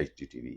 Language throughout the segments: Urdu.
HDTV।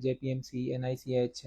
JPMC, NICH,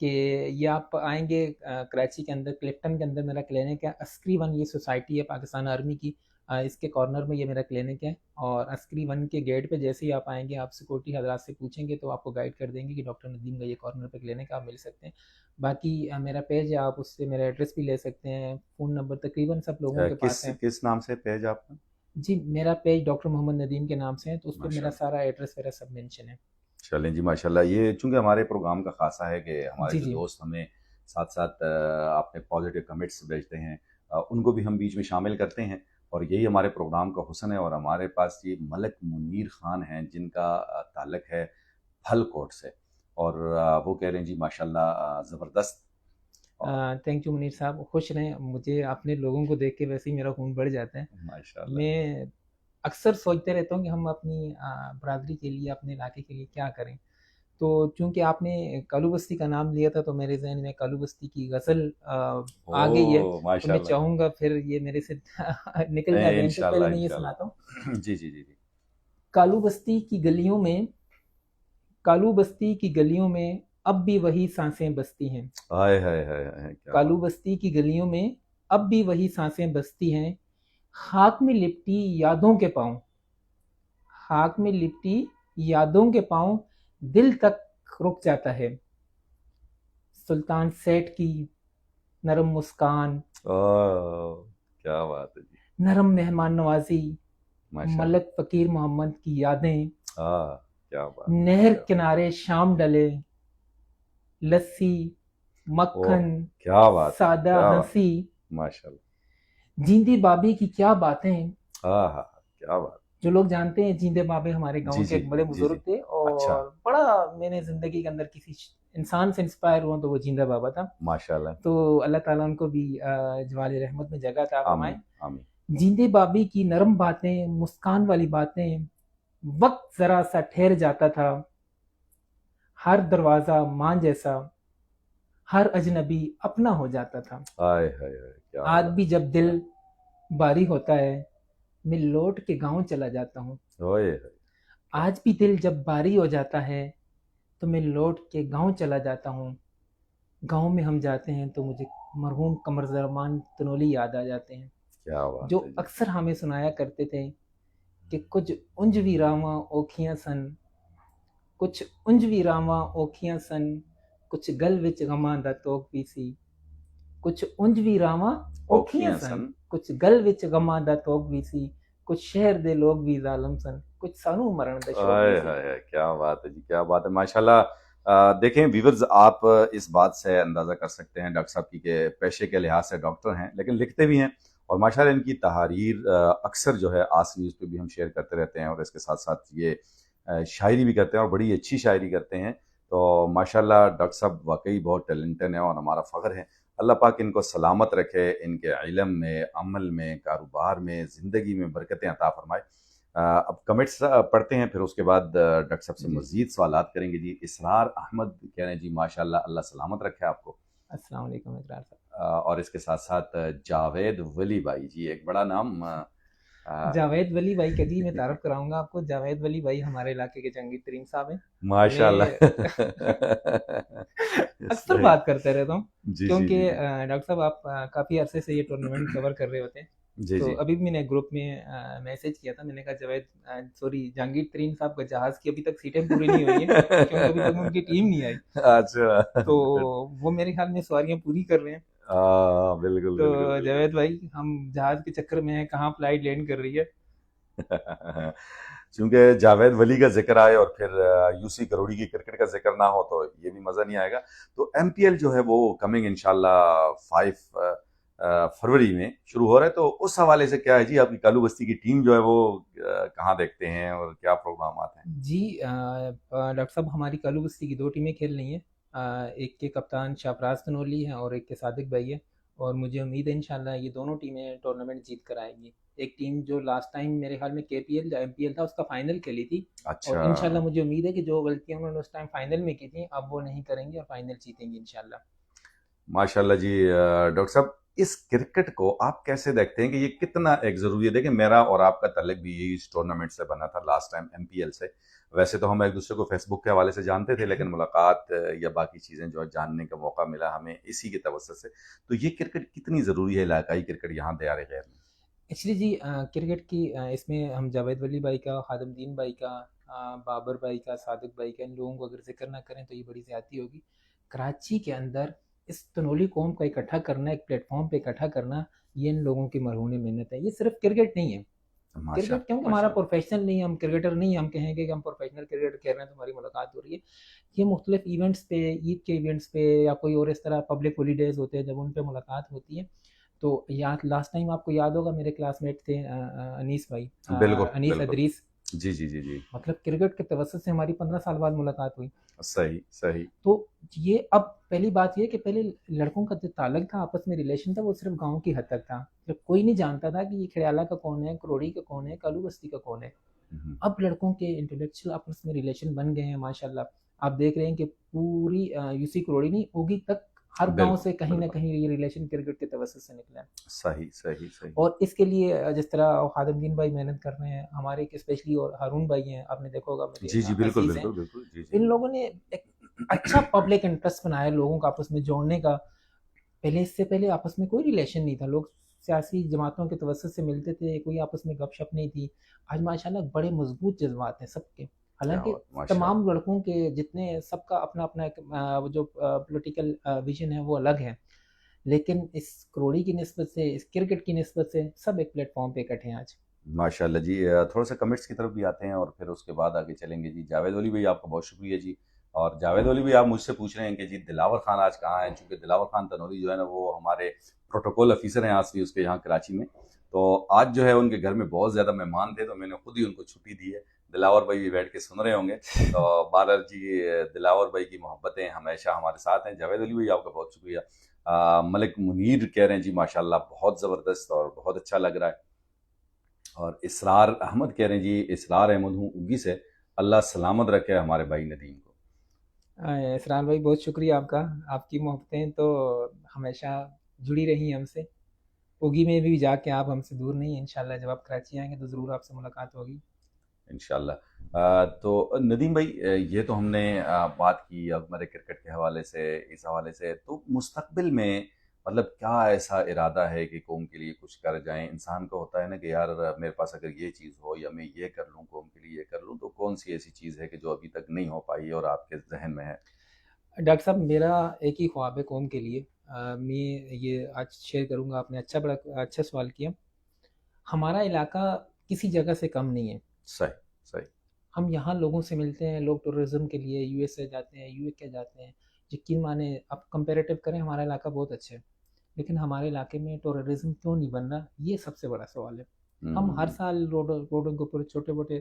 کہ یہ آپ آئیں گے کراچی کے اندر کلفٹن کے اندر میرا کلینک ہے. عسکری ون یہ سوسائٹی ہے پاکستان آرمی کی, اس کے کارنر میں یہ میرا کلینک ہے. اور عسکری ون کے گیٹ پہ جیسے ہی آپ آئیں گے آپ سیکورٹی حضرات سے پوچھیں گے تو آپ کو گائیڈ کر دیں گے کہ ڈاکٹر ندیم کا یہ کارنر پہ کلینک آپ مل سکتے ہیں. باقی میرا پیج ہے, آپ اس سے میرا ایڈریس بھی لے سکتے ہیں. فون نمبر تقریباً سب لوگوں کے پاس ہے. کس نام سے پیج آپ کا؟ جی میرا پیج ڈاکٹر محمد ندیم کے نام سے ہے, تو اس پہ میرا سارا ایڈریس وغیرہ سب مینشن ہے. چلیں جی ماشاءاللہ. یہ چونکہ ہمارے پروگرام کا خاصہ ہے کہ ہمارے جو دوست ہمیں ساتھ ساتھ اپنے پازیٹیو کمنٹس بھیجتے ہیں ان کو بھی ہم بیچ میں شامل کرتے ہیں, اور یہی ہمارے پروگرام کا حسن ہے. اور ہمارے پاس یہ ملک منیر خان ہیں جن کا تعلق ہے پھل کوٹ سے, اور وہ کہہ رہے ہیں جی ماشاءاللہ زبردست. تھینک یو منیر صاحب, خوش رہیں. مجھے اپنے لوگوں کو دیکھ کے ویسے ہی میرا خون بڑھ جاتا ہے. ماشاءاللہ. میں اکثر سوچتے رہتا ہوں کہ ہم اپنی برادری کے لیے اپنے علاقے کے لیے کیا کریں. تو چونکہ آپ نے کالو بستی کا نام لیا تھا تو میرے ذہن میں کالو بستی کی غزل آ گئی ہے, تو میں چاہوں گا پھر یہ میرے سے نکل جائے. ان سے پہلے میں یہ سناتا ہوں. جی جی جی جی. کالو بستی کی گلیوں میں, کالو بستی کی گلیوں میں اب بھی وہی سانسیں بستی ہیں. ہائے ہائے ہائے. کالو بستی کی گلیوں میں اب بھی وہی سانسیں بستی ہیں. خاک میں لپٹی یادوں کے پاؤں, خاک میں لپٹی یادوں کے پاؤں دل تک رک جاتا ہے. سلطان سیٹ کی نرم مسکان, کیا بات ہے جی, نرم مہمان نوازی, ملک فقیر محمد کی یادیں, کیا بات. نہر کنارے شام ڈلے, لسی مکھن, کیا بات, سادہ ہنسی, ماشاءاللہ. جیندی بابی کی کیا باتیں. کیا بات. جو لوگ جانتے ہیں جیندے بابے ہمارے گاؤں کے ایک بڑے بزرگ تھے, اور بڑا میں نے زندگی کے اندر کسی انسان سے انسپائر ہوا تو وہ جیندہ بابا تھا ماشاءاللہ. تو اللہ تعالیٰ ان کو بھی جوال رحمت میں جگہ عطا فرمائے. جیندے بابی کی نرم باتیں, مسکان والی باتیں, وقت ذرا سا ٹھہر جاتا تھا, ہر دروازہ ماں جیسا, ہر اجنبی اپنا ہو جاتا تھا. آج بھی جب دل باری ہوتا ہے میں لوٹ کے گاؤں چلا جاتا ہوں. آج بھی دل جب باری ہو جاتا ہے تو میں لوٹ کے گاؤں چلا جاتا ہوں. گاؤں میں ہم جاتے ہیں تو مجھے مرحوم قمر زمان تنولی یاد آ جاتے ہیں, جو اکثر ہمیں سنایا کرتے تھے کہ کچھ انج ویراواں اوکھیاں سن, کچھ انج ویراواں اوکھیاں سن, کچھ گل وچ غماں دا توک بھی سی. کچھ انج ویراواں اوکھیاں سن, کچھ گل وچ غماں دا توک بھی سی. کچھ شہر دے لوگ بھی ظالم سن, کچھ سانو مرن دا شوق بھی سی. کیا بات ہے جی, کیا بات ہے ماشاءاللہ. دیکھیں ویورز, آپ اس بات سے اندازہ کر سکتے ہیں ڈاکٹر صاحب کی کہ پیشے کے لحاظ سے ڈاکٹر ہیں لیکن لکھتے بھی ہیں, اور ماشاءاللہ ان کی تحاریر اکثر جو ہے آس نیوز پہ بھی ہم شیئر کرتے رہتے ہیں, اور اس کے ساتھ ساتھ یہ شاعری بھی کرتے ہیں اور بڑی اچھی شاعری کرتے ہیں. تو ماشاءاللہ ڈاکٹر صاحب واقعی بہت ٹیلنٹڈ ہیں اور ہمارا فخر ہے. اللہ پاک ان کو سلامت رکھے, ان کے علم میں, عمل میں, کاروبار میں, زندگی میں برکتیں عطا فرمائے. اب کمنٹس پڑھتے ہیں, پھر اس کے بعد ڈاکٹر صاحب سے مزید سوالات کریں گے. جی اسرار احمد کہہ رہے ہیں جی ماشاءاللہ اللہ سلامت رکھے آپ کو. السلام علیکم اسرار صاحب. اور اس کے ساتھ ساتھ جاوید ولی بھائی, جی ایک بڑا نام. جاوید ولی بھائی کا جی میں تعارف کراؤں گا آپ کو. جاوید ولی بھائی ہمارے علاقے کے جہانگیر ترین صاحب ہیں ماشاءاللہ. اکثر بات کرتے رہتا ہوں کیونکہ ڈاکٹر صاحب آپ کافی عرصے سے یہ ٹورنامنٹ کور کر رہے ہوتے ہیں. تو ابھی بھی میں نے گروپ میں میسج کیا تھا, میں نے کہا جہانگیر ترین صاحب کا جہاز کی ابھی تک سیٹیں پوری نہیں ہوئی ہیں کیونکہ ابھی تک ان کی ٹیم نہیں آئی. اچھا, تو وہ میرے خیال میں سواریاں پوری کر رہے ہیں. بالکل. تو جاوید بھائی ہم جہاز کے چکر میں ہیں, کہاں فلائٹ لینڈ کر رہی ہے. چونکہ جاوید ولی کا ذکر آئے اور پھر یو سی کروڑی کی کرکٹ کا ذکر نہ ہو تو یہ بھی مزہ نہیں آئے گا. تو ایم پی ایل جو ہے وہ کمنگ انشاءاللہ 5 فروری میں شروع ہو رہا ہے, تو اس حوالے سے کیا ہے جی, آپ کی کالو بستی کی ٹیم جو ہے وہ کہاں دیکھتے ہیں اور کیا پروگرامات ہیں؟ جی ڈاکٹر صاحب ہماری کالو بستی کی 2 ٹیمیں کھیل رہی ہیں. ایک کے کپتان شاپراز تنولی ہیں اور ایک کے صادق بھائی ہے, اور مجھے امید ہے انشاءاللہ یہ دونوں ٹیمیں ٹورنامنٹ جیت کر آئیں گی. ایک ٹیم جو لاسٹ ٹائم میرے خیال میں K P L M P L تھا اس کا فائنل کھیلی تھی, اور انشاءاللہ مجھے امید ہے کہ جو غلطیاں انہوں نے اس ٹائم فائنل میں کی تھیں اب وہ نہیں کریں گے اور فائنل جیتیں گے انشاءاللہ. ماشاءاللہ جی. ڈاکٹر صاحب اس کرکٹ کو آپ کیسے دیکھتے ہیں کہ یہ کتنا ایک ضروری ہے؟ دیکھیں میرا اور آپ کا تعلق بھی یہی اس ٹورنامنٹ سے بنا تھا last time M P L سے. ویسے تو ہم ایک دوسرے کو فیس بک کے حوالے سے جانتے تھے، لیکن ملاقات یا باقی چیزیں جو ہے جاننے کا موقع ملا ہمیں اسی کے توسط سے. تو یہ کرکٹ کتنی ضروری ہے علاقائی کرکٹ یہاں دیار غیر میں؟ ایکچولی جی کرکٹ کی اس میں ہم جاوید ولی بھائی کا، خادم دین بھائی کا، بابر بھائی کا، صادق بھائی کا، ان لوگوں کو اگر ذکر نہ کریں تو یہ بڑی زیادتی ہوگی. کراچی کے اندر اس تنولی قوم کو اکٹھا کرنا، ایک پلیٹ فارم پہ اکٹھا کرنا، یہ ان لوگوں کی مرہون محنت ہے. یہ صرف کرکٹ نہیں ہے، ماشاء کرکٹ کیونکہ ہمارا ماشاء پروفیشنل نہیں ہے، ہم کرکٹر نہیں ہیں، ہم کہیں گے کہ ہم پروفیشنل کرکٹ کھیل رہے ہیں تو ہماری ملاقات ہو رہی ہے. یہ مختلف ایونٹس پہ، عید کے ایونٹس پہ یا کوئی اور اس طرح پبلک ہالیڈیز ہوتے ہیں جب ان پہ ملاقات ہوتی ہے. تو یاد لاسٹ ٹائم آپ کو یاد ہوگا میرے کلاس میٹ تھے انیس بھائی، بالکل انیس بالکل. ادریس. جی جی جی جی. مطلب کرکٹ کے توسط سے ہماری 15 سال بعد ملاقات ہوئی. صحیح صحیح. تو یہ اب پہلی بات یہ کہ پہلے لڑکوں کا جو تعلق تھا آپس میں، ریلیشن تھا، وہ صرف گاؤں کی حد تک تھا. جب کوئی نہیں جانتا تھا کہ یہ کھڑیالہ کا کون ہے، کروڑی کا کون ہے، کالو بستی کا کون ہے. اب لڑکوں کے انٹلیکچوئل آپس میں ریلیشن بن گئے ہیں ماشاءاللہ. آپ دیکھ رہے ہیں کہ پوری یو سی کروڑی نہیں، اوگی تک ہر گاؤں سے کہیں نہ کہیں یہ ریلیشن کرکٹ کے توسط سے نکلا ہے. صحیح صحیح صحیح. اور اس کے لیے جس طرح خادم دین بھائی محنت کر رہے ہیں ہمارے، اسپیشلی اور ہارون بھائی ہیں، آپ نے دیکھا ہوگا جی جی بالکل بالکل بالکل. جی جی. ان لوگوں نے ایک اچھا پبلک انٹرسٹ بنایا لوگوں کو آپس میں جوڑنے کا. پہلے اس سے پہلے آپس میں کوئی ریلیشن نہیں تھا، لوگ سیاسی جماعتوں کے توسط سے ملتے تھے، کوئی آپس میں گپ شپ نہیں تھی. آج ماشاءاللہ بڑے مضبوط جذبات ہیں سب کے. حالانکہ تمام لڑکوں کے جتنے، سب کا اپنا اپنا ایک جو پولیٹیکل ویژن ہے وہ الگ ہے، لیکن اس کروڑی کی نسبت سے، اس کرکٹ کی نسبت سے سب ایک پلیٹ فارم پہ اکٹھے ہیں آج. ماشاءاللہ جی. تھوڑا سا کمنٹس کی طرف بھی آتے ہیں اور پھر اس کے بعد آگے چلیں گے. جی جاوید ولی بھائی آپ کا بہت شکریہ جی. اور جاوید ولی بھائی آپ مجھ سے پوچھ رہے ہیں کہ جی دلاور خان آج کہاں ہیں، چونکہ دلاور خان تنوری جو ہے نا وہ ہمارے پروٹوکول آفیسر ہیں آج بھی اس کے یہاں کراچی میں. تو آج جو ہے ان کے گھر میں بہت زیادہ مہمان تھے تو میں نے خود ہی ان کو چھٹی دی ہے. دلاور بھائی بھی بیٹھ کے سن رہے ہوں گے. تو بہرحال جی دلاور بھائی کی محبتیں ہمیشہ ہمارے ساتھ ہیں. جاوید ولی بھائی آپ کا بہت شکریہ. ملک منیر کہہ رہے ہیں جی ماشاءاللہ بہت زبردست اور بہت اچھا لگ رہا ہے. اور اسرار احمد کہہ رہے ہیں جی اسرار احمد ہوں اگی سے، اللہ سلامت رکھے ہمارے بھائی ندیم کو. اسرار بھائی بہت شکریہ آپ کا. آپ کی محبتیں تو ہمیشہ جڑی رہی ہیں ہم سے. اوگی میں بھی جا کے آپ ہم سے دور نہیں ہیں. انشاءاللہ جب آپ کراچی آئیں گے تو ضرور آپ سے ملاقات ہوگی انشاءاللہ. تو ندیم بھائی یہ تو ہم نے بات کی ہمارے کرکٹ کے حوالے سے، اس حوالے سے تو مستقبل میں مطلب کیا ایسا ارادہ ہے کہ قوم کے لیے کچھ کر جائیں؟ انسان کو ہوتا ہے نا کہ یار میرے پاس اگر یہ چیز ہو یا میں یہ کر لوں، قوم کے لیے یہ کر لوں، تو کون سی ایسی چیز ہے کہ جو ابھی تک نہیں ہو پائی اور آپ کے ذہن میں ہے؟ ڈاکٹر صاحب میرا ایک ہی خواب ہے قوم کے لیے. میں یہ آج شیئر کروں گا. آپ نے بڑا اچھا سوال کیا. ہمارا علاقہ کسی جگہ سے کم نہیں ہے. صحیح صحیح. ہم یہاں لوگوں سے ملتے ہیں، لوگ ٹورزم کے لیے یو ایس اے جاتے ہیں، یو کے جاتے ہیں. یقین مانے اب کمپیریٹو کریں ہمارا علاقہ بہت اچھا ہے، لیکن ہمارے علاقے میں ٹورزم کیوں نہیں بن رہا، یہ سب سے بڑا سوال ہے. ہم ہر سال روڈوں کے اوپر چھوٹے موٹے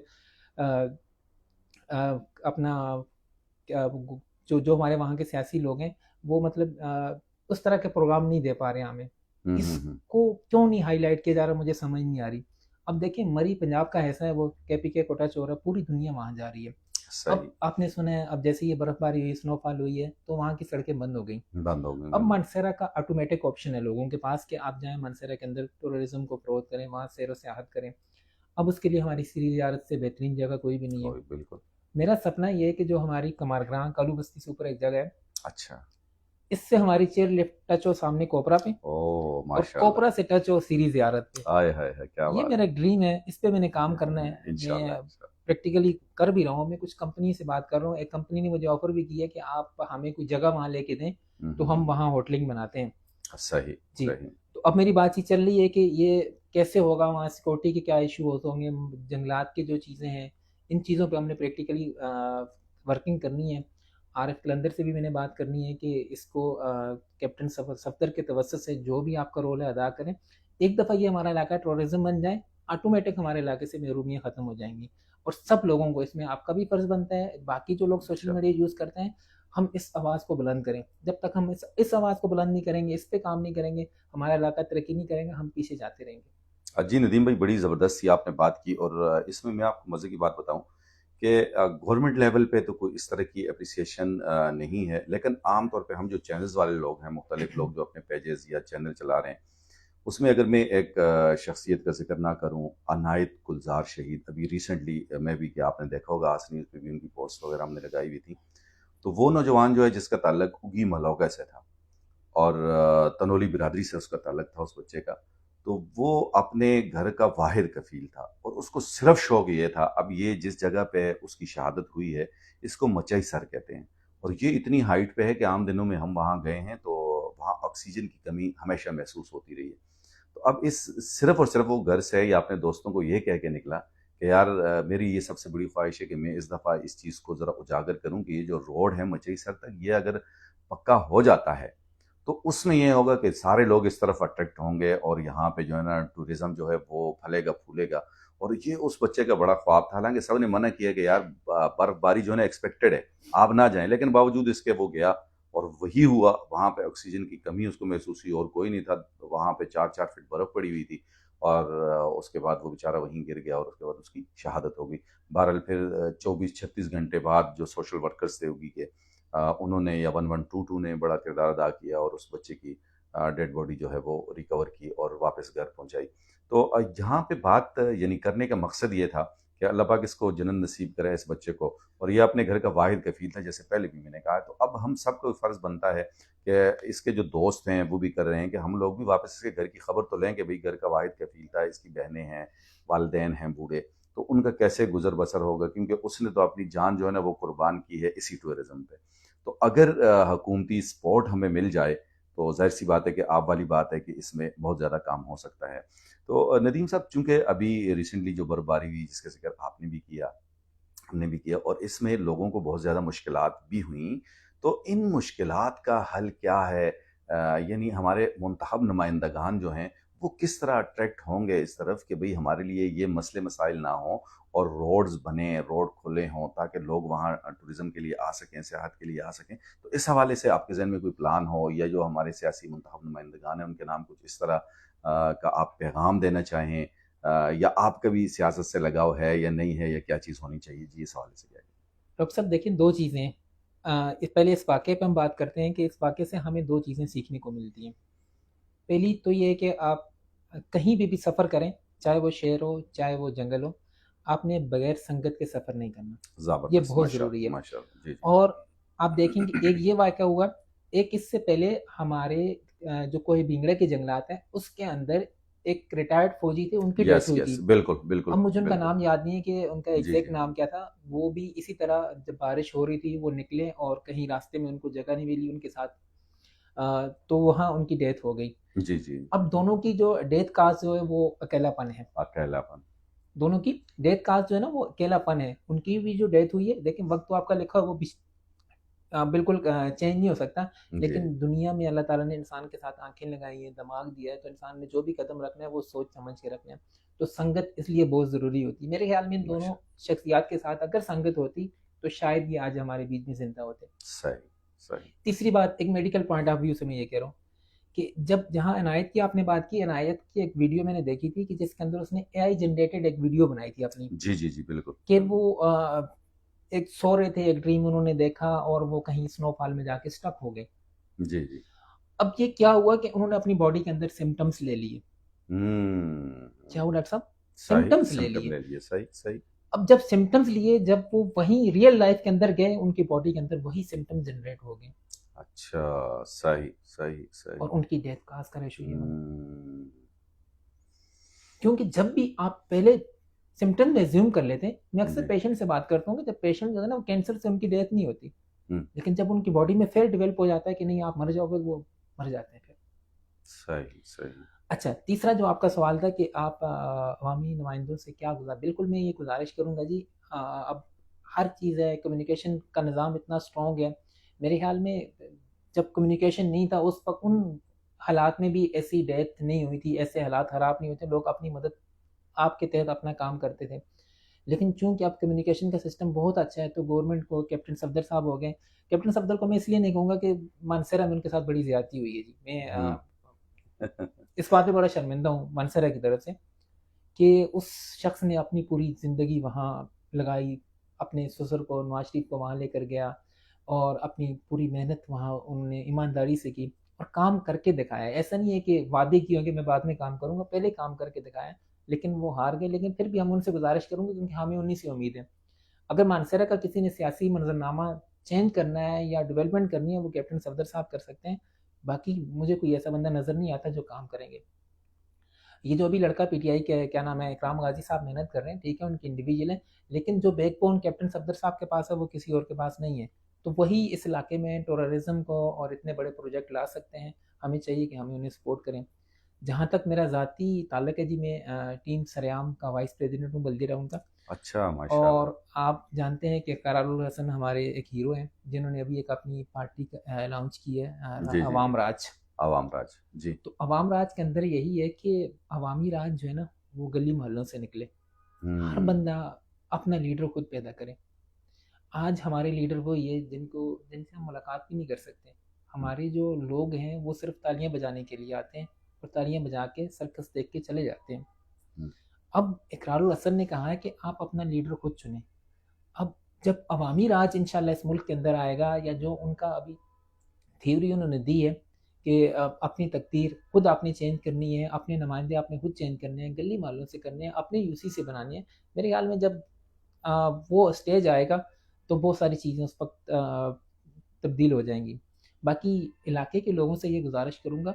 اپنا جو ہمارے وہاں کے سیاسی لوگ ہیں وہ مطلب اس طرح کے پروگرام نہیں دے پا رہے ہیں ہمیں. اس کو کیوں نہیں ہائی لائٹ کیا جا رہا مجھے سمجھ نہیں آ رہی. اب دیکھیں مری پنجاب کا ایسا ہے، وہ کے پی کے کوٹا چور ہے، پوری دنیا وہاں جا رہی ہے. اب آپ نے سنا ہے اب جیسے یہ برف باری ہوئی، سنو فال ہوئی ہے تو وہاں کی سڑکیں بند ہو گئی. اب منسیرا کا آٹومیٹک آپشن ہے لوگوں کے پاس کہ آپ جائیں منسیرا کے اندر ٹورزم کو فروغ کریں، وہاں سیر و سیاحت کریں. اب اس کے لیے ہماری سری زیارت سے بہترین جگہ کوئی بھی نہیں ہے. بالکل. میرا سپنا یہ ہے کہ جو ہماری کمارگراں کالو بستی سے اوپر ایک جگہ ہے، اچھا، اس سے ہماری چیئر لفٹ ٹچ ہو سامنے کوپرا پہ، اور کوپرا سے ٹچ ہو سری زیارت پہ. یہ میرا ایک ڈریم ہے، اس پہ میں نے کام کرنا ہے. میں پریکٹیکلی کر بھی رہا ہوں. میں کچھ کمپنی سے بات کر رہا ہوں. ایک کمپنی نے مجھے آفر بھی کی ہے کہ آپ ہمیں کوئی جگہ وہاں لے کے دیں تو ہم وہاں ہوٹلنگ بناتے ہیں. صحیح جی. تو اب میری بات چیت چل رہی ہے کہ یہ کیسے ہوگا، وہاں سیکورٹی کے کیا ایشوز ہوں گے، جنگلات کے جو چیزیں ہیں ان چیزوں پہ ہم نے پریکٹیکلی ورکنگ کرنی ہے. عارف قلندر سے بھی میں نے بات کرنی ہے کہ اس کو کیپٹن صفدر کے توسط سے جو بھی آپ کا رول ہے ادا کریں. ایک دفعہ یہ ہمارا علاقہ ٹورزم بن جائے، آٹومیٹک ہمارے علاقے سے محرومیاں ختم ہو جائیں گی. اور سب لوگوں کو اس میں آپ کا بھی فرض بنتا ہے، باقی جو لوگ سوشل میڈیا یوز کرتے ہیں، ہم اس آواز کو بلند کریں. جب تک ہم اس آواز کو بلند نہیں کریں گے، اس پہ کام نہیں کریں گے، ہمارا علاقہ ترقی نہیں کریں گا، ہم پیچھے جاتے رہیں گے. جی ندیم بھائی بڑی زبردست سی آپ نے بات کی. اور اس میں آپ کو مزے کی بات بتاؤں کہ گورنمنٹ لیول پہ تو کوئی اس طرح کی اپریسیشن نہیں ہے، لیکن عام طور پہ ہم جو چینلز والے لوگ ہیں، مختلف لوگ جو اپنے پیجز یا چینل چلا رہے ہیں، اس میں اگر میں ایک شخصیت کا ذکر نہ کروں، عنایت گلزار شہید، ابھی ریسنٹلی میں بھی، کہ آپ نے دیکھا ہوگا آس نیوز پہ بھی ان کی پوسٹ وغیرہ ہم نے لگائی ہوئی تھی، تو وہ نوجوان جو ہے جس کا تعلق اگی ملوگہ سے تھا اور تنولی برادری سے اس کا تعلق تھا اس بچے کا، تو وہ اپنے گھر کا واحد کفیل تھا اور اس کو صرف شوق یہ تھا، اب یہ جس جگہ پہ اس کی شہادت ہوئی ہے اس کو مچائی سر کہتے ہیں، اور یہ اتنی ہائٹ پہ ہے کہ عام دنوں میں ہم وہاں گئے ہیں تو وہاں آکسیجن کی کمی ہمیشہ محسوس ہوتی رہی ہے۔ تو اب اس صرف اور صرف وہ گھر سے یا اپنے دوستوں کو یہ کہہ کے نکلا کہ یار میری یہ سب سے بڑی خواہش ہے کہ میں اس دفعہ اس چیز کو ذرا اجاگر کروں کہ یہ جو روڈ ہے مچئی سر تک، یہ اگر پکا ہو جاتا ہے تو اس میں یہ ہوگا کہ سارے لوگ اس طرف اٹریکٹ ہوں گے اور یہاں پہ جو ہے نا ٹوریزم جو ہے وہ پھلے گا پھولے گا، اور یہ اس بچے کا بڑا خواب تھا۔ حالانکہ سب نے منع کیا کہ یار برف باری جو ہے نا ایکسپیکٹڈ ہے، آپ نہ جائیں، لیکن باوجود اس کے وہ گیا اور وہی ہوا۔ وہاں پہ آکسیجن کی کمی اس کو محسوس ہوئی اور کوئی نہیں تھا، وہاں پہ 4 فٹ برف پڑی ہوئی تھی، اور اس کے بعد وہ بیچارہ وہیں گر گیا اور اس کے بعد اس کی شہادت ہو گئی۔ بہرحال پھر 24-36 گھنٹے بعد جو سوشل ورکرز تھے اگی کے، انہوں نے یا 1122 نے بڑا کردار ادا کیا اور اس بچے کی ڈیڈ باڈی جو ہے وہ ریکور کی اور واپس گھر پہنچائی۔ تو یہاں پہ بات یعنی کرنے کا مقصد یہ تھا کہ اللہ پاک اس کو جنت نصیب کرے اس بچے کو، اور یہ اپنے گھر کا واحد کفیل تھا جیسے پہلے بھی میں نے کہا۔ تو اب ہم سب کو فرض بنتا ہے کہ اس کے جو دوست ہیں وہ بھی کر رہے ہیں کہ ہم لوگ بھی واپس اس کے گھر کی خبر تو لیں کہ بھئی گھر کا واحد کفیل تھا، اس کی بہنیں ہیں، والدین ہیں بوڑھے، تو ان کا کیسے گزر بسر ہوگا، کیونکہ اس نے تو اپنی جان جو ہے نا وہ قربان کی ہے اسی ٹورزم پہ۔ تو اگر حکومتی سپورٹ ہمیں مل جائے تو ظاہر سی بات ہے کہ آپ والی بات ہے کہ اس میں بہت زیادہ کام ہو سکتا ہے۔ تو ندیم صاحب، چونکہ ابھی ریسنٹلی جو برفباری ہوئی جس کا ذکر آپ نے بھی کیا، ہم نے بھی کیا، اور اس میں لوگوں کو بہت زیادہ مشکلات بھی ہوئیں، تو ان مشکلات کا حل کیا ہے؟ یعنی ہمارے منتخب نمائندگان جو ہیں وہ کس طرح اٹریکٹ ہوں گے اس طرف کہ بھئی ہمارے لیے یہ مسئلے مسائل نہ ہوں اور روڈز بنیں، روڈ کھلے ہوں تاکہ لوگ وہاں ٹورزم کے لیے آ سکیں، سیاحت کے لیے آ سکیں۔ تو اس حوالے سے آپ کے ذہن میں کوئی پلان ہو، یا جو ہمارے سیاسی منتخب نمائندگان ہیں ان کے نام کچھ اس طرح کا آپ پیغام دینا چاہیں، یا آپ کا بھی سیاست سے لگاؤ ہے یا نہیں ہے، یا کیا چیز ہونی چاہیے؟ جی اس حوالے سے کیا ہے؟ ڈاکٹر صاحب دیکھیں، دو چیزیں ہیں۔ پہلے اس واقعے پہ ہم بات کرتے ہیں کہ اس واقعے سے ہمیں دو چیزیں سیکھنے کو ملتی ہیں۔ پہلی تو یہ ہے کہ آپ کہیں بھی سفر کریں، چاہے وہ شہر ہو چاہے وہ جنگل ہو، آپ نے بغیر سنگت کے سفر نہیں کرنا، یہ زبردست، بہت ماشاء ضروری ہے۔ اللہ ماشاء اللہ، جی جی اور آپ دیکھیں کہ ایک یہ واقعہ ہوا، ایک اس سے پہلے ہمارے جو کوہ بینگڑے کے جنگلات ہیں اس کے اندر ایک ریٹائرڈ فوجی تھے، ان کی ڈیتھ یس ہوئی یس، تھی۔ بالکل بالکل اب مجھے ان کا بالکل، نام یاد نہیں ہے کہ ان کا جی ایگزیکٹ جی نام کیا تھا۔ وہ بھی اسی طرح جب بارش ہو رہی تھی وہ نکلے اور کہیں راستے میں ان کو جگہ نہیں ملی ان کے ساتھ، تو وہاں ان کی ڈیتھ ہو گئی۔ جی جی، اب دونوں کی جو ڈیتھ کاز جو ہے وہ اکیلا پن ہے، اکیلا پن، دونوں کی ڈیتھ کاز جو ہے نا وہ اکیلا پن ہے۔ ان کی بھی جو ڈیتھ ہوئی ہے، لیکن وقت تو آپ کا لکھا وہ بالکل چینج نہیں ہو سکتا، جی لیکن دنیا میں اللہ تعالیٰ نے انسان کے ساتھ آنکھیں لگائی ہیں، دماغ دیا ہے، تو انسان نے جو بھی قدم رکھنا ہے وہ سوچ سمجھ کے رکھنا ہے۔ تو سنگت اس لیے بہت ضروری ہوتی ہے۔ میرے خیال میں ان دونوں ماشاء، شخصیات کے ساتھ اگر سنگت ہوتی تو شاید یہ آج ہمارے بیچ میں زندہ ہوتے۔ صحیح صحیح، تیسری بات، ایک میڈیکل پوائنٹ آف ویو سے میں یہ کہہ رہا ہوں کہ جب جہاں عنایت کی آپ نے بات کی، عنایت کی ایک ویڈیو میں نے دیکھی تھی کہ جس کے اندر اس نے اے آئی جنریٹڈ ایک ویڈیو بنائی تھی اپنی، جی جی جی، بالکل کہ وہ ایک سو رہے تھے، ایک ڈریم انہوں نے دیکھا اور وہ کہیں سنو فال میں جا کے اسٹک ہو گئے۔ جی جی، اب یہ کیا ہوا کہ انہوں نے اپنی باڈی کے اندر سمٹمز لے لیے۔ کیا ہوا ہوں، ڈاکٹر صاحب؟ صحیح، سمٹمز لے سمٹم لیے۔ لے لیے، صحیح صحیح، اب جب سمٹمز لیے، جب وہ وہیں ریئل لائف کے اندر گئے، ان کی باڈی کے اندر وہی سمٹم جنریٹ ہو گئے اچھا، صحیح صحیح صحیح، اور ان کی ڈیتھ کاز کا ریشو یہ بنا۔ ہوں، کیونکہ جب بھی آپ پہلے سمٹم میں زیوم کر لیتے ہیں، میں اکثر جی، پیشنٹ سے بات کرتا ہوں کہ جب پیشنٹ جو ہے نا وہ کینسر سے ان کی ڈیتھ نہیں ہوتی، ہوں، لیکن جب ان کی باڈی میں فیئر ڈیولپ ہو جاتا ہے کہ نہیں آپ مر جاؤ گے، وہ مر جاتے ہیں پھر۔ صحیح صحیح، اچھا، تیسرا جو آپ کا سوال تھا کہ آپ عوامی نمائندوں سے کیا گزار، بالکل میں یہ گزارش کروں گا جی، اب ہر چیز ہے، کمیونیکیشن کا نظام اتنا اسٹرانگ ہے، میرے خیال میں جب کمیونیکیشن نہیں تھا اس وقت ان حالات میں بھی ایسی ڈیتھ نہیں ہوئی تھی، ایسے حالات خراب نہیں ہوتے، لوگ اپنی مدد آپ کے تحت اپنا کام کرتے تھے۔ لیکن چونکہ اب کمیونیکیشن کا سسٹم بہت اچھا ہے تو گورنمنٹ کو، کیپٹن صفدر صاحب ہو گئے، کیپٹن صفدر کو میں اس لیے نہیں کہوں گا کہ مانسرا میں ان کے ساتھ بڑی زیادتی ہوئی ہے جی، میں اس بات پہ بڑا شرمندہ ہوں مانسرا کی طرف سے کہ اس شخص نے اپنی پوری زندگی وہاں لگائی، اپنے سسر کو، نواز شریف کو وہاں لے کر گیا اور اپنی پوری محنت وہاں انہوں نے ایمانداری سے کی، اور کام کر کے دکھایا ہے. ایسا نہیں ہے کہ وعدے کیے ہوں کہ میں بعد میں کام کروں گا, پہلے کام کر کے دکھایا, لیکن وہ ہار گئے. لیکن پھر بھی ہم ان سے گزارش کروں گے کیونکہ ہمیں انہیں سے امید ہے. اگر مانسیرا کا کسی نے سیاسی منظرنامہ چینج کرنا ہے یا ڈیولپمنٹ کرنی ہے وہ کیپٹن صفدر صاحب کر سکتے ہیں. باقی مجھے کوئی ایسا بندہ نظر نہیں آتا جو کام کریں گے. یہ جو ابھی لڑکا پی ٹی آئی کے کیا نام ہے اکرام غازی صاحب محنت کر رہے ہیں, ٹھیک ہے ان کی انڈیویجول ہے, لیکن جو بیک بون کیپٹن صفدر صاحب کے پاس ہے وہ کسی اور کے پاس نہیں ہے. تو وہی اس علاقے میں ٹورزم کو اور اتنے بڑے پروجیکٹ لا سکتے ہیں. ہمیں چاہیے کہ ہم انہیں سپورٹ کریں. جہاں تک میرا ذاتی تعلق ہے جی, میں ٹیم سریام کا وائس پریزیڈنٹ ہوں بلدی راؤنڈ کا. اچھا ماشاء اللہ. اور آپ جانتے ہیں کہ قرار الحسن ہمارے ایک ہیرو ہیں جنہوں نے ابھی ایک اپنی پارٹی لانچ کی ہے, جی جی عوام راج. عوام راج جی. تو عوام راج کے اندر یہی ہے کہ عوامی راج جو ہے نا وہ گلی محلوں سے نکلے. ہر بندہ اپنا لیڈر خود پیدا کرے. آج ہمارے لیڈر وہی ہے جن سے ہم ملاقات بھی نہیں کر سکتے. ہمارے جو لوگ ہیں وہ صرف تالیاں بجانے کے لیے آتے ہیں اور تالیاں بجا کے سرکس دیکھ کے چلے جاتے ہیں. اب اقرار الحسن نے کہا ہے کہ آپ اپنا لیڈر خود چنیں. اب جب عوامی راج انشاءاللہ اس ملک کے اندر آئے گا, یا جو ان کا ابھی تھیوری انہوں نے دی ہے کہ اپنی تقدیر خود آپ نے چینج کرنی ہے, اپنے نمائندے آپ نے خود چینج کرنے ہیں, گلی محلوں سے کرنے ہیں, اپنے یو سی سے بنانے ہیں, میرے خیال میں جب وہ اسٹیج آئے گا تو بہت ساری چیزیں اس وقت تبدیل ہو جائیں گی. باقی علاقے کے لوگوں سے یہ گزارش کروں گا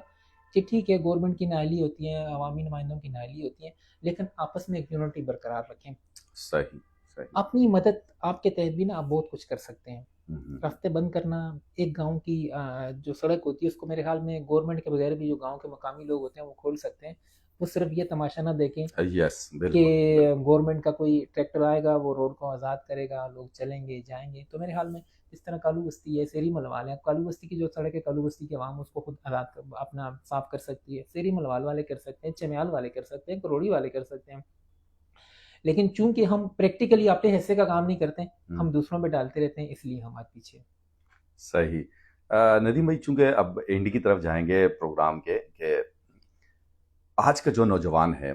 کہ ٹھیک ہے گورنمنٹ کی نااہلی ہوتی ہے, عوامی نمائندوں کی نااہلی ہوتی ہے, لیکن آپس میں ایک یونٹی برقرار رکھیں. صحیح صحیح. اپنی مدد آپ کے تحت بھی نا آپ بہت کچھ کر سکتے ہیں. راستے بند کرنا, ایک گاؤں کی جو سڑک ہوتی ہے اس کو میرے خیال میں گورنمنٹ کے بغیر بھی جو گاؤں کے مقامی لوگ ہوتے ہیں وہ کھول سکتے ہیں. وہ صرف یہ تماشا نہ دیکھیں یس بالکل کہ گورنمنٹ کا کوئی ٹریکٹر آئے گا وہ روڈ کو آزاد کرے گا, لوگ چلیں گے جائیں گے. تو میرے خیال میں اس طرح کالو بستی ہے, سیری ملوال ہے, کالو بستی کی جو سڑک ہے کالو بستی کی عوام اس کو خود آزاد اپنا صاف کر سکتی ہے. سیری ملوال والے کر سکتے ہیں, چمیال والے کر سکتے ہیں, کروڑی والے کر سکتے ہیں. لیکن چونکہ ہم پریکٹیکلی اپنے حصے کا کام نہیں کرتے, ہم دوسروں پہ ڈالتے رہتے ہیں, اس لیے ہم آج پیچھے. صحیح. ندیم بھائی, چونکہ اب اینڈ کی طرف جائیں گے پروگرام کے, کہ آج کا جو نوجوان ہے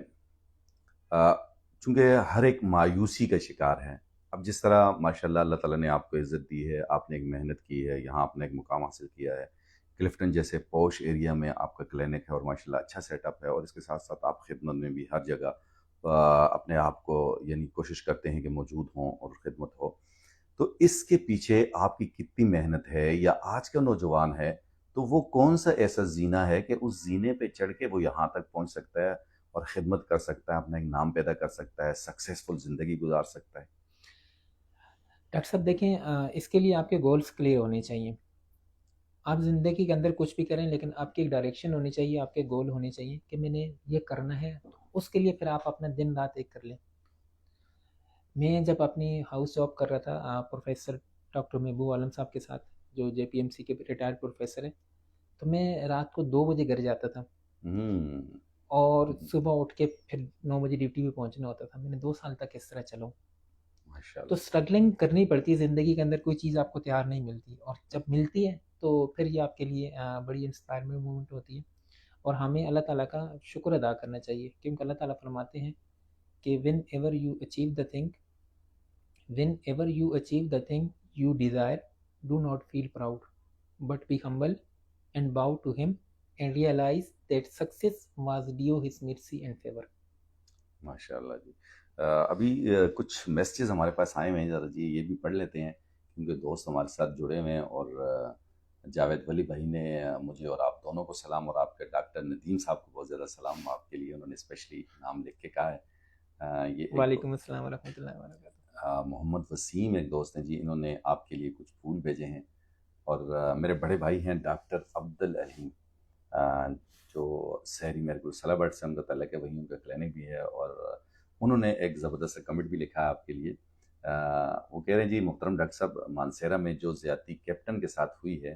چونکہ ہر ایک مایوسی کا شکار ہے. اب جس طرح ماشاءاللہ اللہ تعالیٰ نے آپ کو عزت دی ہے, آپ نے ایک محنت کی ہے, یہاں آپ نے ایک مقام حاصل کیا ہے, کلفٹن جیسے پوش ایریا میں آپ کا کلینک ہے اور ماشاءاللہ اچھا سیٹ اپ ہے, اور اس کے ساتھ ساتھ آپ خدمت میں بھی ہر جگہ اپنے آپ کو یعنی کوشش کرتے ہیں کہ موجود ہوں اور خدمت ہو. تو اس کے پیچھے آپ کی کتنی محنت ہے, یا آج کا نوجوان ہے تو وہ کون سا ایسا زینہ ہے کہ اس زینے پہ چڑھ کے وہ یہاں تک پہنچ سکتا ہے اور خدمت کر سکتا ہے, اپنا ایک نام پیدا کر سکتا ہے, سکسیسفل زندگی گزار سکتا ہے؟ ڈاکٹر صاحب دیکھیں, اس کے لیے آپ کے گولز کلیئر ہونے چاہیے. آپ زندگی کے اندر کچھ بھی کریں لیکن آپ کی ایک ڈائریکشن ہونی چاہیے, آپ کے گول ہونے چاہیے کہ میں نے یہ کرنا ہے. اس کے لیے پھر آپ اپنا دن رات ایک کر لیں. میں جب اپنی ہاؤس جاب کر رہا تھا پروفیسر ڈاکٹر محبوب عالم صاحب کے ساتھ, جو جے پی ایم سی کے ریٹائرڈ پروفیسر ہیں, تو میں رات کو 2 بجے گھر جاتا تھا اور صبح اٹھ کے پھر 9 بجے ڈیوٹی پہ پہنچنا ہوتا تھا. میں نے 2 سال تک اس طرح چلاؤں. تو اسٹرگلنگ کرنی پڑتی ہے زندگی کے اندر, کوئی چیز آپ کو تیار نہیں ملتی, اور جب ملتی ہے تو پھر یہ آپ کے لیے بڑی انسپائرمنٹ مومنٹ ہوتی ہے. اور ہمیں اللہ تعالیٰ کا شکر ادا کرنا چاہیے, کیونکہ اللہ تعالیٰ فرماتے ہیں کہ whenever you achieve the thing you desire, do not feel proud, but be humble and bow to him and realize that success was due his mercy and favor. ماشاء اللہ جی. ابھی کچھ میسیجز ہمارے پاس آئے ہوئے ہیں, ذرا جی یہ بھی پڑھ لیتے ہیں, کیونکہ دوست ہمارے ساتھ جڑے ہوئے ہیں. اور جاوید ولی بھائی نے مجھے اور آپ دونوں کو سلام, اور آپ کے ڈاکٹر ندیم صاحب کو بہت زیادہ سلام آپ کے لیے, انہوں نے اسپیشلی نام لکھ کے کہا ہے. وعلیکم السلام ورحمۃ اللہ وبرکاتہ. محمد وسیم ایک دوست ہیں جی, انہوں نے آپ کے لیے کچھ پھول بھیجے ہیں. اور میرے بڑے بھائی ہیں ڈاکٹر عبد العلیم, جو سحری میرے سلابٹ سے ان کا تعلق ہے, وہیں ان کا کلینک بھی ہے, اور انہوں نے ایک زبردست کمنٹ بھی لکھا ہے آپ کے لیے. وہ کہہ رہے ہیں جی محترم ڈاکٹر صاحب, مانسیرا میں جو زیادتی کیپٹن کے ساتھ ہوئی ہے,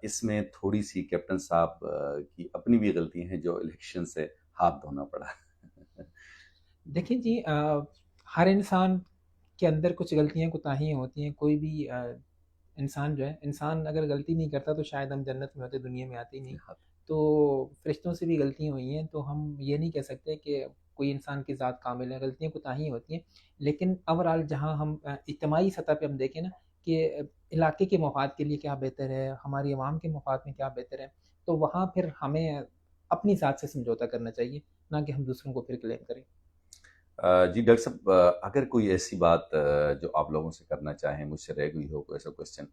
اس میں تھوڑی سی کیپٹن صاحب کی اپنی بھی غلطی ہیں جو الیکشن سے ہاتھ دھونا پڑا. دیکھیں جی, ہر انسان کے اندر کچھ غلطیاں کوتاہیاں ہوتی ہیں. کوئی بھی انسان جو ہے, انسان اگر غلطی نہیں کرتا تو شاید ہم جنت میں ہوتے, دنیا میں آتے ہی نہیں. تو فرشتوں سے بھی غلطیاں ہوئی ہیں, تو ہم یہ نہیں کہہ سکتے کہ کوئی انسان کی ذات کامل ہے, غلطیاں کوتاہیاں ہوتی ہیں. لیکن اوورآل جہاں ہم اجتماعی سطح پہ ہم دیکھیں نا کہ علاقے کے مفاد کے لیے کیا بہتر ہے, ہماری عوام کے مفاد میں کیا بہتر ہے, تو وہاں پھر ہمیں اپنی ذات سے سمجھوتا کرنا چاہیے، نہ کہ ہم دوسروں کو پھر کلیم کریں۔ جی ڈاکٹر صاحب، اگر کوئی ایسی بات جو آپ لوگوں سے کرنا چاہیں، مجھ سے رہ گئی ہو کوئی ایسا کوشچن،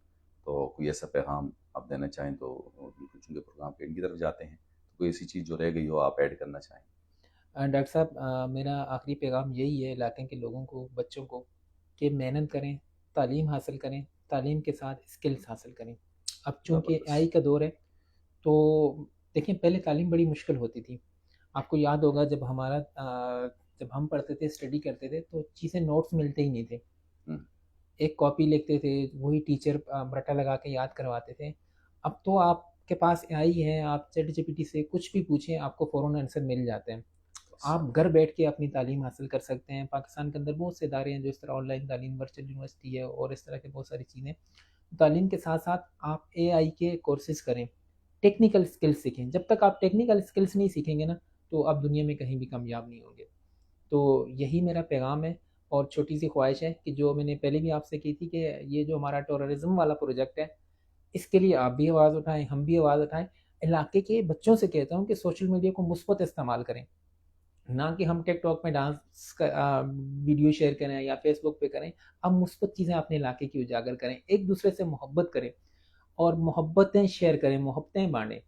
تو کوئی ایسا پیغام آپ دینا چاہیں تو بالکل، چونکہ پروگرام کے اینڈ کی طرف جاتے ہیں، تو کوئی ایسی چیز جو رہ گئی ہو آپ ایڈ کرنا چاہیں۔ ڈاکٹر صاحب، میرا آخری پیغام یہی ہے علاقے کے لوگوں کو، بچوں کو، کہ محنت کریں، تعلیم حاصل کریں، تعلیم کے ساتھ اسکلس حاصل کریں۔ اب چونکہ زبردست۔ AI کا دور ہے، تو دیکھیں پہلے تعلیم بڑی مشکل ہوتی تھی۔ آپ کو یاد ہوگا جب ہم پڑھتے تھے، اسٹڈی کرتے تھے، تو چیزیں نوٹس ملتے ہی نہیں تھے، ہم، ایک کاپی لکھتے تھے، وہی ٹیچر رٹا لگا کے یاد کرواتے تھے۔ اب تو آپ کے پاس AI ہے، آپ چیٹ GPT سے کچھ بھی پوچھیں، آپ کو فوراً آنسر مل جاتے ہیں۔ آپ گھر بیٹھ کے اپنی تعلیم حاصل کر سکتے ہیں۔ پاکستان کے اندر بہت سے ادارے ہیں جو اس طرح آن لائن تعلیم، ورچوئل یونیورسٹی ہے اور اس طرح کے بہت ساری چیزیں۔ تعلیم کے ساتھ ساتھ آپ AI کے کورسز کریں، ٹیکنیکل اسکلس سیکھیں۔ جب تک آپ ٹیکنیکل اسکلس نہیں سیکھیں گے نا، تو آپ دنیا میں کہیں بھی کامیاب نہیں ہوں گے۔ تو یہی میرا پیغام ہے، اور چھوٹی سی خواہش ہے کہ جو میں نے پہلے بھی آپ سے کی تھی، کہ یہ جو ہمارا ٹورزم والا پروجیکٹ ہے، اس کے لیے آپ بھی آواز اٹھائیں، ہم بھی آواز اٹھائیں۔ علاقے کے بچوں سے کہتا ہوں کہ سوشل میڈیا کو مثبت استعمال کریں، نہ کہ ہم ٹک ٹاک میں ڈانس ویڈیو شیئر کریں یا فیس بک پہ کریں۔ اب مثبت چیزیں اپنے علاقے کی اجاگر کریں، ایک دوسرے سے محبت کریں اور محبتیں شیئر کریں، محبتیں بانٹیں۔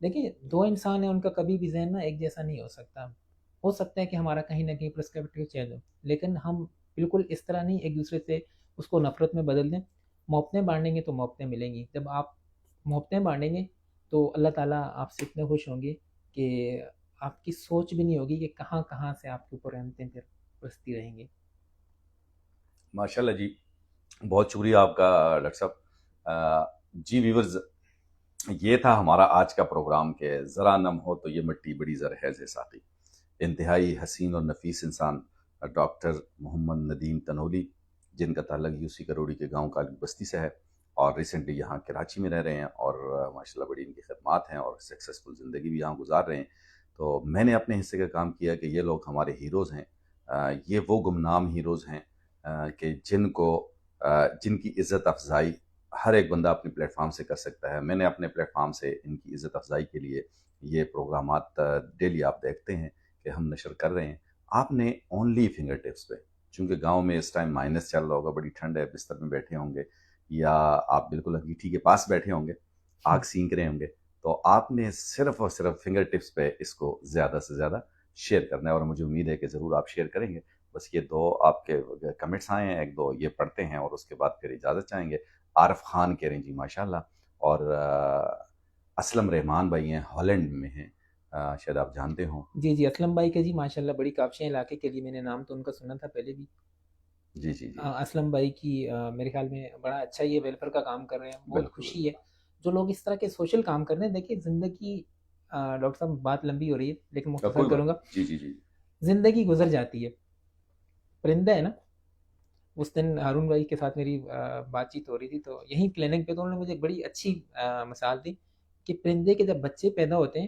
دیکھیں دو انسان ہیں، ان کا کبھی بھی ذہن نا ایک جیسا نہیں ہو سکتا ہے کہ ہمارا کہیں نہ کہیں پرسپیکٹیو چینج ہو، لیکن ہم بالکل اس طرح نہیں ایک دوسرے سے اس کو نفرت میں بدل دیں۔ محبتیں بانٹیں گے تو محبتیں ملیں گی۔ جب آپ محبتیں بانٹیں گے تو اللہ تعالیٰ آپ سے اتنے خوش ہوں گے کہ آپ کی سوچ بھی نہیں ہوگی کہ کہاں کہاں سے آپ کے اوپر رحمتیں پھر برستی رہیں گی۔ ماشاء اللہ جی، بہت شکریہ آپ کا ڈاکٹر صاحب۔ جی ویورز، یہ تھا ہمارا آج کا پروگرام کہ ذرا نم ہو تو یہ مٹی بڑی زرخیز ہے ساقی۔ انتہائی حسین اور نفیس انسان ڈاکٹر محمد ندیم تنولی، جن کا تعلق یوسی کروڑی کے گاؤں کالی بستی سے ہے، اور ریسنٹلی یہاں کراچی میں رہ رہے ہیں، اور ماشاءاللہ بڑی ان کی خدمات ہیں اور سکسیسفل زندگی بھی یہاں گزار رہے ہیں۔ تو میں نے اپنے حصے کا کام کیا کہ یہ لوگ ہمارے ہیروز ہیں۔ یہ وہ گمنام ہیروز ہیں کہ جن کی عزت افزائی ہر ایک بندہ اپنے پلیٹ فارم سے کر سکتا ہے۔ میں نے اپنے پلیٹ فارم سے ان کی عزت افزائی کے لیے یہ پروگرامات ڈیلی آپ دیکھتے ہیں کہ ہم نشر کر رہے ہیں۔ آپ نے اونلی فنگر ٹپس پہ، چونکہ گاؤں میں اس ٹائم مائنس چل رہا ہوگا، بڑی ٹھنڈ ہے، بستر میں بیٹھے ہوں گے یا آپ بالکل انگیٹھی کے پاس بیٹھے ہوں گے، آگ سینک رہے ہوں گے، تو آپ نے صرف اور صرف فنگر ٹپس پہ اس کو زیادہ سے زیادہ شیئر کرنا ہے، اور مجھے امید ہے کہ ضرور آپ شیئر کریں گے۔ بس یہ دو آپ کے کمنٹس آئے ہیں، ایک دو یہ پڑھتے ہیں اور اس کے بعد پھر اجازت چاہیں گے۔ عارف خان کہہ رہے ہیں جی ماشاءاللہ، اور اسلم رحمان بھائی ہیں، ہالینڈ میں ہیں، شاید آپ جانتے ہوں۔ جی اسلم بھائی کے جی ماشاءاللہ بڑی کاوشیں علاقے کے لیے، میں نے نام تو ان کا سنا تھا پہلے بھی۔ جی جی جی اسلم بھائی کی میرے خیال میں بڑا اچھا یہ ویلفیئر کا کام کر رہے ہیں، بہت بالکل خوشی ہے جو لوگ اس طرح کے سوشل کام کر رہے ہیں۔ دیکھیے زندگی، ڈاکٹر صاحب بات لمبی ہو رہی ہے لیکن مختصر کوئی بات، کروں گا۔ جی جی جی زندگی گزر جاتی ہے، پرندہ ہے نا۔ اس دن ہارون بھائی کے ساتھ میری بات چیت ہو رہی تھی، تو یہیں کلینک پہ تو انہوں نے مجھے بڑی اچھی مثال دی کہ پرندے کے جب بچے پیدا ہوتے ہیں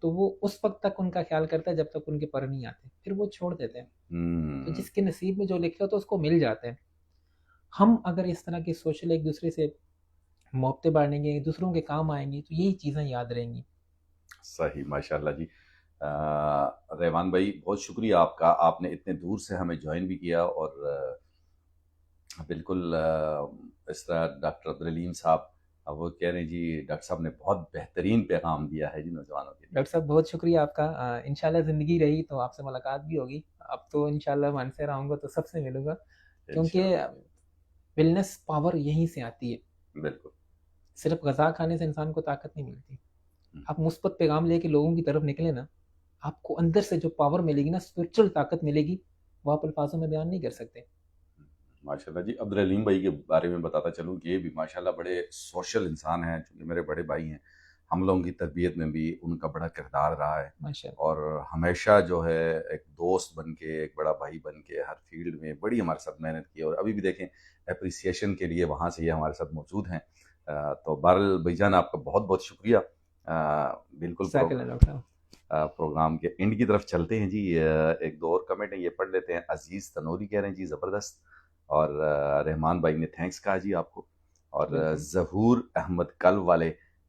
تو وہ اس وقت تک ان کا خیال کرتا ہے جب تک ان کے پر نہیں آتے، پھر وہ چھوڑ دیتے ہیں۔ تو جس کے نصیب میں جو لکھا ہوتا ہے اس کو مل جاتا ہے۔ ہم اگر اس طرح کے سوشل ایک دوسرے سے محبتیں بانٹیں گے، دوسروں کے کام آئیں گی، تو یہی چیزیں یاد رہیں گی۔ صحیح، ماشاءاللہ جی۔ رحمان بھائی بہت شکریہ آپ کا، آپ نے اتنے دور سے ہمیں جوائن بھی کیا، اور بالکل اس طرح ڈاکٹر عبدالعلیم صاحب وہ کہہ رہے ہیں جی ڈاکٹر صاحب نے بہت بہترین پیغام دیا ہے جی نوجوانوں کے لیے۔ ڈاکٹر صاحب بہت شکریہ آپ کا۔ انشاءاللہ زندگی رہی تو آپ سے ملاقات بھی ہوگی۔ اب تو انشاءاللہ من سے رہوں گا تو سب سے ملوں گا، کیونکہ ویلنس پاور یہیں سے آتی ہے۔ بالکل، صرف غذا کھانے سے انسان کو طاقت نہیں ملتی۔ آپ مثبت پیغام لے کے لوگوں کی طرف نکلے نا، آپ کو اندر سے جو پاور ملے گی نا، اسپرچل طاقت ملے گی، وہ آپ الفاظوں میں بیان نہیں کر سکتے۔ ماشاءاللہ جی۔ عبدالعلیم بھائی کے بارے میں بتاتا چلوں کہ یہ بھی ماشاءاللہ بڑے سوشل انسان ہیں، چونکہ میرے بڑے بھائی ہیں، ہم لوگوں کی تربیت میں بھی ان کا بڑا کردار رہا ہے، ماشاءاللہ۔ اور ہمیشہ جو ہے ایک دوست بن کے، ایک بڑا بھائی بن کے ہر فیلڈ میں بڑی ہمارے ساتھ محنت کی، اور ابھی بھی دیکھیں اپریسیشن کے لیے وہاں سے یہ ہمارے ساتھ موجود ہیں۔ تو بہرحال بھائی جان آپ کا بہت بہت شکریہ۔ بالکل جزاک اللہ ڈاکٹر صاحب۔ پروگرام کے اینڈ کی طرف چلتے ہیں جی۔ ایک دو اور کمنٹ ہیں، یہ پڑھ لیتے ہیں۔ عزیز تنوری کہہ رہے ہیں جی زبردست، اور رحمان بھائی نے تھینکس کہا جی آپ کو، اور بالکل۔ ظہور احمد کل والے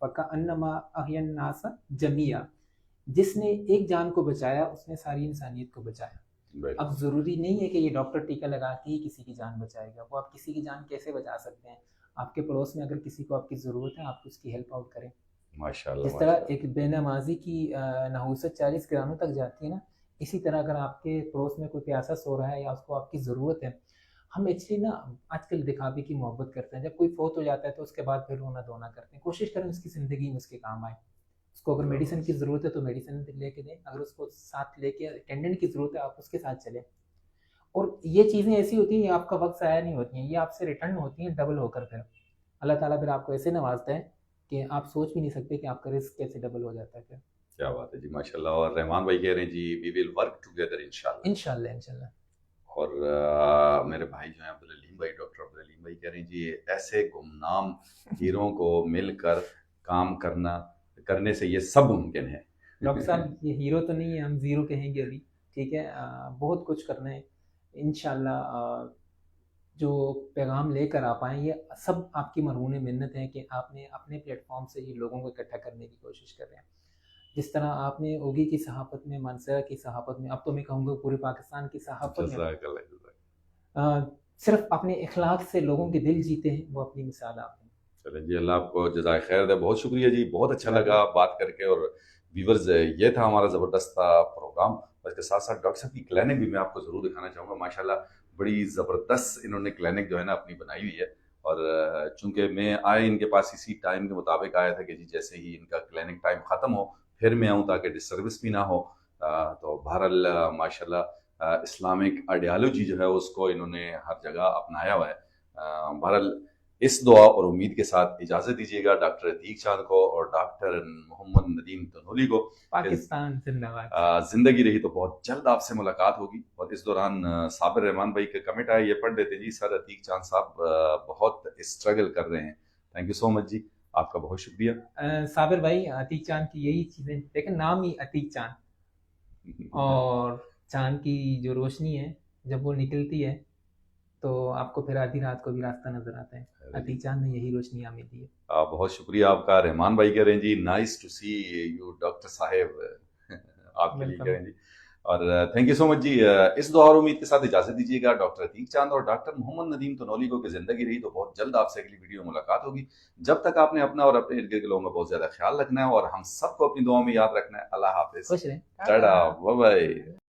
فَكَأَنَّمَا أَحْيَا النَّاسَ جَمِيعًا، جس نے ایک جان کو بچایا اس نے ساری انسانیت کو بچایا. اب ضروری نہیں ہے کہ یہ ڈاکٹر ٹیکہ لگا کے ہی کسی کی جان بچائے گا. وہ آپ کسی کی جان کیسے بچا سکتے ہیں؟ آپ کے پڑوس میں اگر کسی کو آپ کی ضرورت ہے آپ اس کی ہیلپ آؤٹ کریں. ماشاءاللہ. جس طرح ایک بے نمازی کی نحوست 40 گراموں تک جاتی ہے نا، اسی طرح اگر آپ کے پڑوس میں کوئی پیاسا سو رہا ہے یا اس کو آپ کی ضرورت ہے، ہم ایکچولی نا آج کل دکھاوے کی محبت کرتے ہیں. جب کوئی فوت ہو جاتا ہے تو اس کے بعد پھر رونا دھونا کرتے ہیں. کوشش کریں اس کی زندگی میں اس کے کام آئے. اس کو اگر میڈیسن کی ضرورت ہے تو میڈیسن لے کے دیں، اگر اس کو ساتھ لے کے اٹینڈنٹ کی ضرورت ہے آپ اس کے ساتھ چلیں. اور یہ چیزیں ایسی ہوتی ہیں یہ آپ کا وقت ضائع نہیں ہوتی ہیں، یہ آپ سے ریٹرن ہوتی ہیں ڈبل ہو کر. پھر اللہ تعالیٰ پھر آپ کو ایسے نوازتا ہے کہ آپ سوچ بھی نہیں سکتے کہ آپ کا رزق کیسے ڈبل ہو جاتا ہے. پھر کیا بات ہے جی، ماشاءاللہ. اور رحمان بھائی کہہ رہے ہیں جی وی ول ورک ٹوگیدر انشاءاللہ. انشاءاللہ انشاءاللہ. اور میرے بھائی جو ہیں عبدالعلیم بھائی، ڈاکٹر عبدالعلیم بھائی کہہ رہے ہیں جی ایسے گمنام ہیروں کو مل کر کام کرنے سے یہ سب ممکن ہے. ڈاکٹر صاحب یہ ہیرو تو نہیں ہے، ہم زیرو کہیں گے ابھی. ٹھیک ہے، بہت کچھ کرنا ہے انشاءاللہ. جو پیغام لے کر آپ آئیں یہ سب آپ کی مرہون منت ہے کہ آپ نے اپنے پلیٹ فارم سے یہ لوگوں کو اکٹھا کرنے کی کوشش کر رہے ہیں. جس طرح آپ نے اوگی کی صحافت میں، مانسرا کی صحافت میں، اب تو میں کہوں گا پورے پاکستان کی صحافت میں صرف اپنے اخلاق سے لوگوں کے دل جیتے ہیں، وہ اپنی مثال آپ ہیں. چلیں جی، اللہ آپ کو جزائے خیر دے. بہت شکریہ جی، بہت اچھا لگا بات کر کے. اور ویورز یہ تھا ہمارا زبردست پروگرام. اور اس کے ساتھ ساتھ ڈاکٹر صاحب کی کلینک بھی میں آپ کو ضرور دکھانا چاہوں گا. ماشاءاللہ بڑی زبردست انہوں نے کلینک جو ہے نا اپنی بنائی ہوئی ہے. اور چونکہ میں ان کے پاس اسی ٹائم کے مطابق آیا تھا کہ جی جیسے ہی ان کا کلینک ٹائم ختم ہو پھر میں آؤں تاکہ ڈسٹربنس بھی نہ ہو. تو بہرحال ماشاءاللہ اسلامک آئیڈیالوجی جو ہے اس کو انہوں نے ہر جگہ اپنایا ہوا ہے. بہرحال اس دعا اور امید کے ساتھ اجازت دیجیے گا ڈاکٹر عتیق چاند کو اور ڈاکٹر محمد ندیم تنولی کو. پاکستان زندہ باد. زندگی رہی تو بہت جلد آپ سے ملاقات ہوگی. اور اس دوران صابر رحمان بھائی کا کمنٹ آیا، یہ پڑھ دیتے جی. سر عتیق چاند صاحب بہت اسٹرگل کر رہے ہیں. تھینک یو سو مچ جی، آپ کا بہت شکریہ. صابر بھائی عتیق چاند کی یہی چیزیں دیکھیں، نام ہی عتیق چاند، اور چاند کی جو روشنی ہے جب وہ نکلتی ہے تو آپ کو پھر آدھی رات کو بھی راستہ نظر آتا ہے. عتیق چاند نے یہی روشنی ہمیں دی ہے. بہت شکریہ آپ کا. رحمان بھائی کہہ رہے ہیں جی nice to see you doctor صاحب. آپ کے لیے کہہ رہے ہیں جی. اور تھینک یو سو مچ جی. اس دعا اور امید کے ساتھ اجازت دیجیے گا ڈاکٹر عتیق چاند اور ڈاکٹر محمد ندیم تنولی کو کہ زندگی رہی تو بہت جلد آپ سے اگلی ویڈیو میں ملاقات ہوگی. جب تک آپ نے اپنا اور اپنے ارد گرد کے لوگوں کا بہت زیادہ خیال رکھنا ہے اور ہم سب کو اپنی دعاؤں میں یاد رکھنا ہے. اللہ حافظ. خوش رہیں. Tata, bye bye.